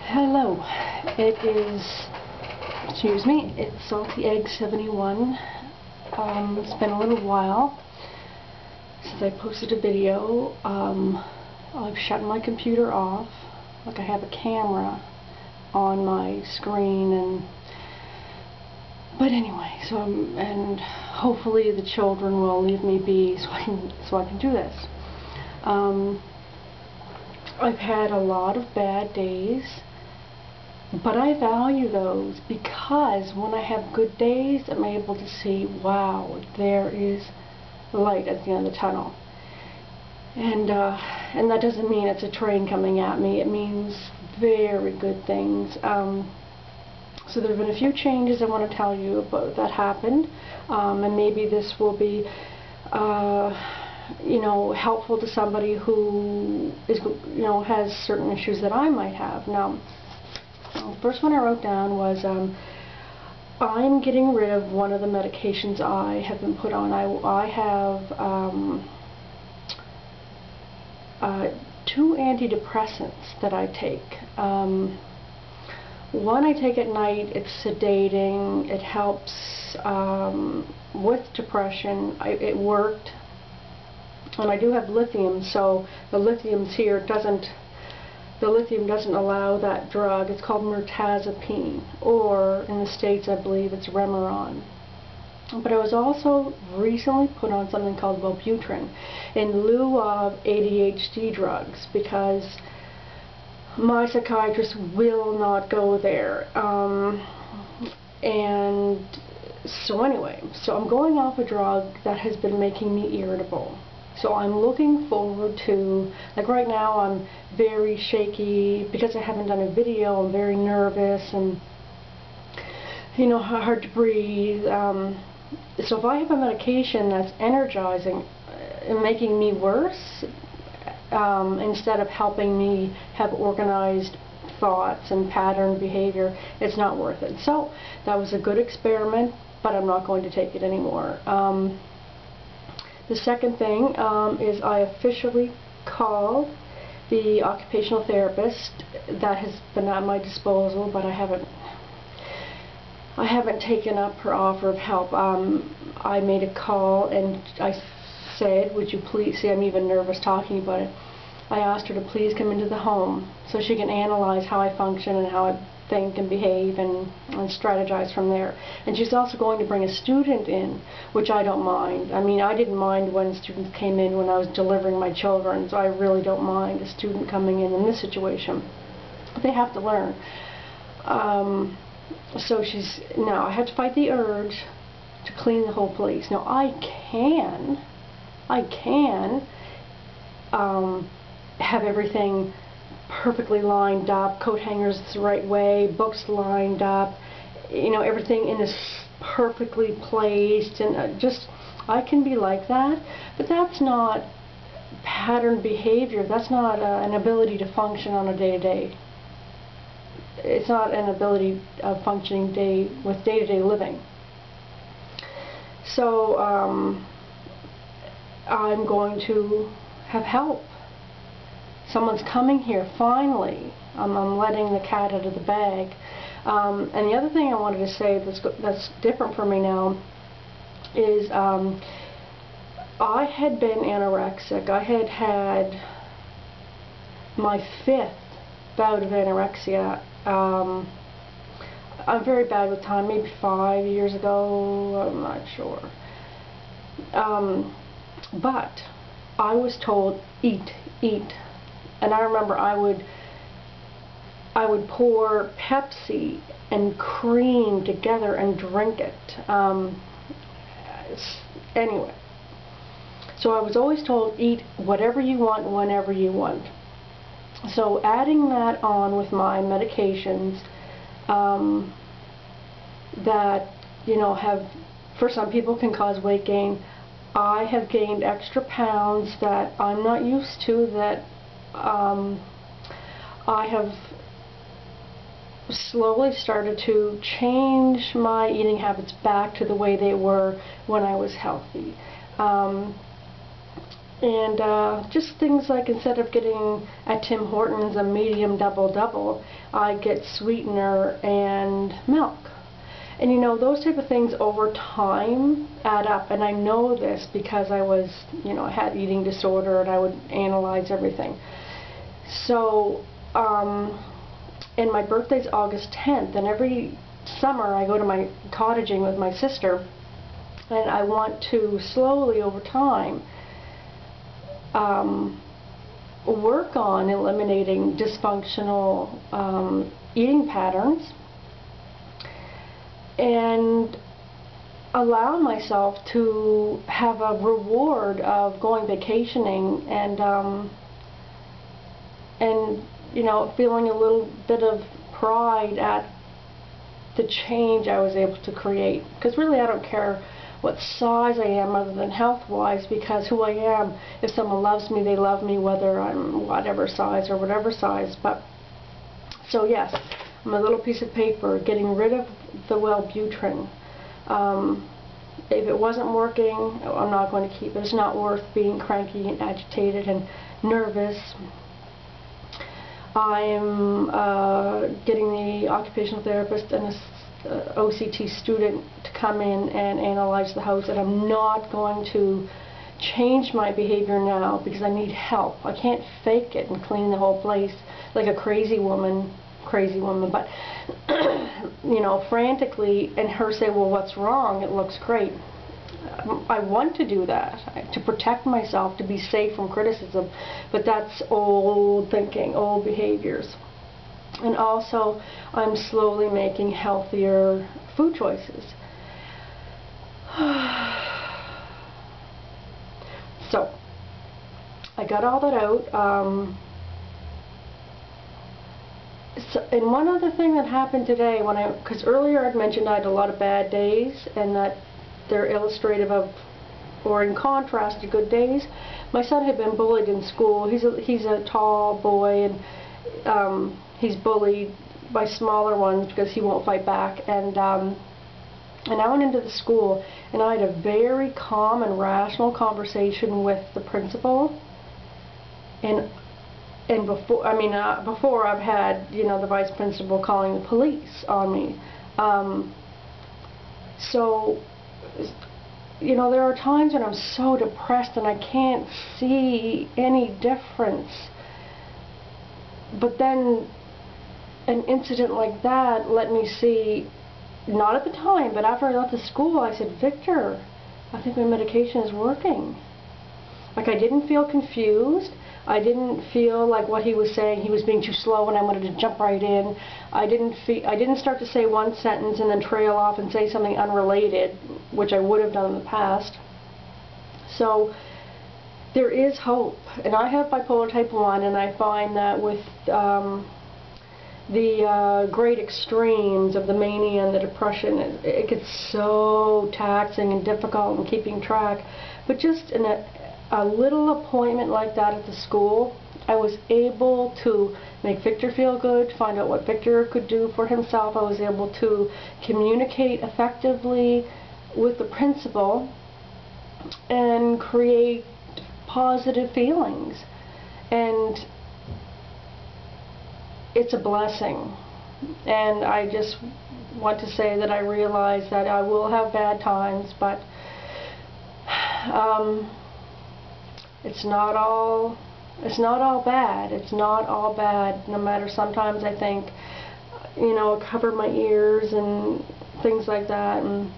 Hello, it is, excuse me, it's Salty Egg 71. It's been a little while since I posted a video. I've shut my computer off, like I have a camera on my screen, but anyway, and hopefully the children will leave me be so I can do this. I've had a lot of bad days, but I value those because when I have good days, I'm able to see, wow, there is light at the end of the tunnel. And that doesn't mean it's a train coming at me. It means very good things. So there have been a few changes I want to tell you about that happened, and maybe this will be helpful to somebody who is, has certain issues that I might have. Now, the first one I wrote down was I'm getting rid of one of the medications I have been put on. I have 2 antidepressants that I take. One I take at night. It's sedating. It helps with depression. It worked. And I do have lithium, so the lithium's here. The lithium doesn't allow that drug. It's called mirtazapine, or in the States I believe it's Remeron. But I was also recently put on something called Wellbutrin in lieu of ADHD drugs because my psychiatrist will not go there. And so anyway, so I'm going off a drug that has been making me irritable. So I'm looking forward to, like right now I'm very shaky because I haven't done a video. I'm very nervous and, hard to breathe. So if I have a medication that's energizing and making me worse, instead of helping me have organized thoughts and patterned behavior, it's not worth it. So that was a good experiment, but I'm not going to take it anymore. The second thing is I officially called the occupational therapist that has been at my disposal, but I haven't taken up her offer of help. I made a call and I said, would you please, see I'm even nervous talking about it, I asked her to please come into the home so she can analyze how I function and how I think and behave and strategize from there. And she's also going to bring a student in, which I don't mind. I mean, I didn't mind when students came in when I was delivering my children, so I really don't mind a student coming in this situation. But they have to learn. So now I had to fight the urge to clean the whole place. Now I can have everything perfectly lined up, coat hangers the right way, books lined up, everything in this perfectly placed, and I can be like that, but that's not patterned behavior. That's not an ability to function on a day-to-day. It's not an ability of functioning with day-to-day living. So I'm going to have help. Someone's coming here, finally. I'm letting the cat out of the bag. And the other thing I wanted to say that's different for me now is I had been anorexic. I had had my 5th bout of anorexia. I'm very bad with time, maybe 5 years ago, I'm not sure. But I was told, eat. And I remember I would pour Pepsi and cream together and drink it. Anyway, so I was always told, eat whatever you want, whenever you want. So adding that on with my medications that, have, for some people can cause weight gain. I have gained extra pounds that I'm not used to, that I have slowly started to change my eating habits back to the way they were when I was healthy. And just things like, instead of getting at Tim Hortons a medium double-double, I get sweetener and milk. And you know, those type of things over time add up, and I know this because I was, you know, I had eating disorder and I would analyze everything. So, and my birthday's August 10th, and every summer I go to my cottaging with my sister, and I want to slowly over time work on eliminating dysfunctional eating patterns and allow myself to have a reward of going vacationing and you know, feeling a little bit of pride at the change I was able to create. Because really I don't care what size I am other than health-wise, because who I am, if someone loves me, they love me whether I'm whatever size or whatever size. But so yes, I'm a little piece of paper getting rid of the Wellbutrin. If it wasn't working, I'm not going to keep it. It's not worth being cranky and agitated and nervous. I'm getting the occupational therapist and a OCT student to come in and analyze the house, and I'm not going to change my behavior now because I need help. I can't fake it and clean the whole place like a crazy woman, but you know, frantically, and her say, well, what's wrong? It looks great. I want to do that to protect myself, to be safe from criticism, but that's old thinking, old behaviors. And also, I'm slowly making healthier food choices. So, I got all that out. And one other thing that happened today, because earlier I'd mentioned I had a lot of bad days, and that they're illustrative of, or in contrast to, good days. My son had been bullied in school. He's a tall boy, and he's bullied by smaller ones because he won't fight back. And I went into the school, and I had a very calm and rational conversation with the principal. And before I've had, you know, the vice principal calling the police on me. So, you know, there are times when I'm so depressed and I can't see any difference. But then an incident like that let me see, not at the time, but after I left the school, I said, Victor, I think my medication is working. Like, I didn't feel confused. I didn't feel like what he was saying, he was being too slow and I wanted to jump right in. I didn't start to say one sentence and then trail off and say something unrelated, which I would have done in the past. So there is hope. And I have bipolar type 1, and I find that with the great extremes of the mania and the depression, it gets so taxing and difficult in keeping track. But just in a little appointment like that at the school, I was able to make Victor feel good, find out what Victor could do for himself. I was able to communicate effectively with the principal and create positive feelings. And it's a blessing. And I just want to say that I realize that I will have bad times, but it's not all bad. It's not all bad. No matter, sometimes I think, you know, cover my ears and things like that, and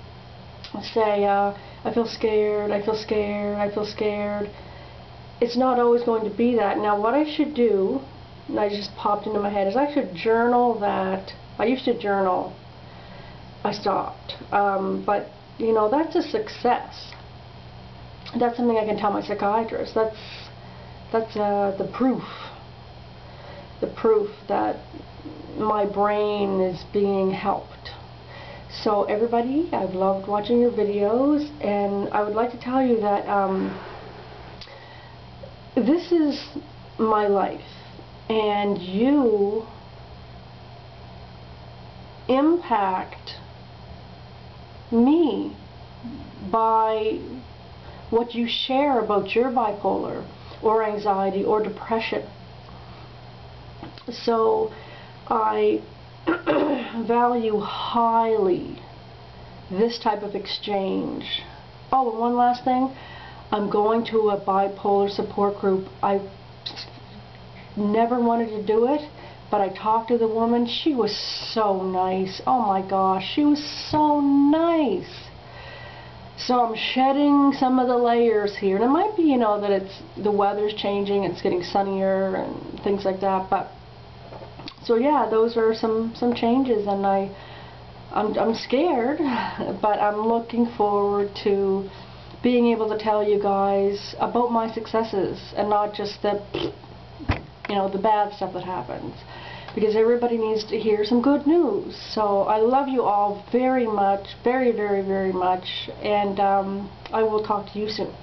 say, I feel scared, I feel scared, I feel scared. It's not always going to be that. Now, what I should do, and I just popped into my head, is I should journal that. I used to journal. I stopped. But, you know, that's a success. That's something I can tell my psychiatrist. That's the proof. The proof that my brain is being helped. So everybody, I've loved watching your videos, and I would like to tell you that this is my life, and you impact me by what you share about your bipolar or anxiety or depression. So I value highly this type of exchange. Oh, and one last thing. I'm going to a bipolar support group. I never wanted to do it, but I talked to the woman. She was so nice. Oh my gosh, she was so nice. So I'm shedding some of the layers here. And it might be, you know, that the weather's changing, it's getting sunnier and things like that. But so yeah, those are some changes, and I'm scared, but I'm looking forward to being able to tell you guys about my successes and not just the, you know, the bad stuff that happens, because everybody needs to hear some good news. So I love you all very much, very, very, very much, and I will talk to you soon.